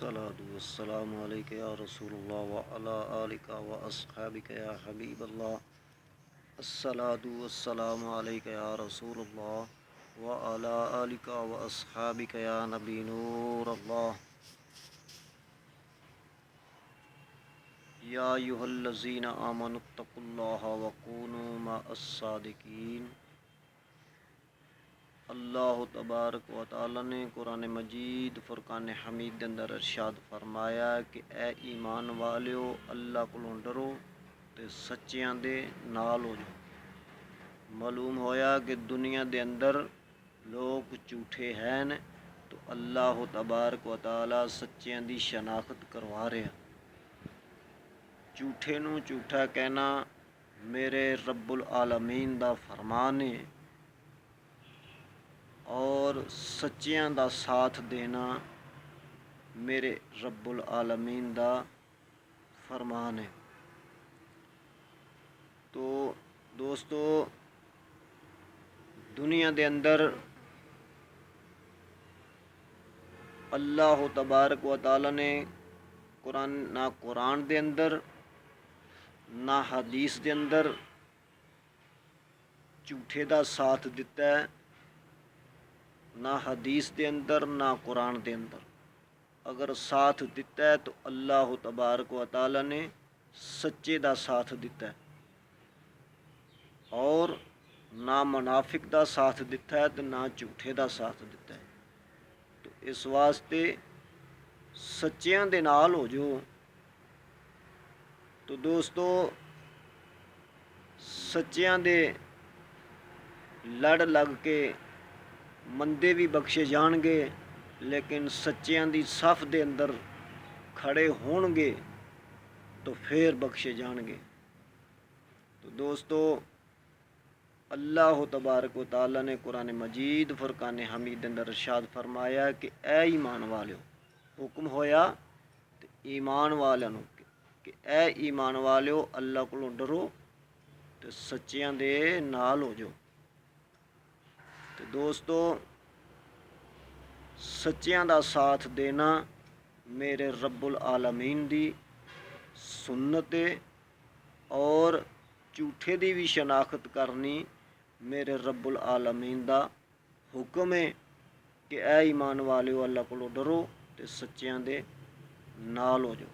الصلاة والسلام علیک یا رسول اللہ وعلی آلک و اصحابک یا حبیب اللہ۔ الصلاة والسلام علیک یا رسول اللہ وعلی آلک و اصحابک یا نبی نور اللہ۔ یا ایھا الذین آمنوا اتقوا اللہ وکونوا مع الصادقین۔ اللہ تبارک و تعالی نے قرآن مجید فرقان حمید کے اندر ارشاد فرمایا کہ اے ایمان والیو اللہ کو ڈرو تے سچیاں دے نال ہو جاؤ۔ معلوم ہویا کہ دنیا دے اندر لوگ جھوٹے ہیں تو اللہ تبارک و تعالی سچیاں دی شناخت کروا رہے ہیں۔ جھوٹے نو جھوٹا کہنا میرے رب العالمین دا فرمان ہے اور سچیاں دا ساتھ دینا میرے رب العالمین دا فرمان ہے۔ تو دوستو دنیا دے اندر اللہ تبارک و تعالی نے نہ قرآن دے اندر نہ حدیث دے اندر جھوٹے دا ساتھ دیتا ہے، نہ حدیث دے اندر نہ قرآن دے اندر۔ اگر ساتھ دیتا ہے تو اللہ تبارک و تعالی نے سچے دا ساتھ دیتا ہے، اور نہ منافق دا ساتھ دیتا ہے تو نہ جھوٹے دا ساتھ دیتا ہے۔ تو اس واسطے سچیاں دے نال ہو جو۔ تو دوستو سچیاں دے لڑ لگ کے مندے بھی بخشے جان گے، لیکن سچیاں دی صف دے اندر کھڑے ہون گے تو پھر بخشے جان گے۔ تو دوستو اللہ تبارک و تعالی نے قرآن مجید فرقان حمید کے اندر ارشاد فرمایا کہ اے ایمان والیو، حکم ہویا تو ایمان والوں کہ اے ایمان والیو اللہ کو ڈرو تو سچیاں دے نال ہو جو۔ تو دوستو سچیاں دا ساتھ دینا میرے رب العالمین دی سنت ہے، اور جھوٹے دی بھی شناخت کرنی میرے رب العالمین دا حکم ہے کہ اے ایمان والیو اللہ کو ڈرو تے سچیاں دے نال ہو جو۔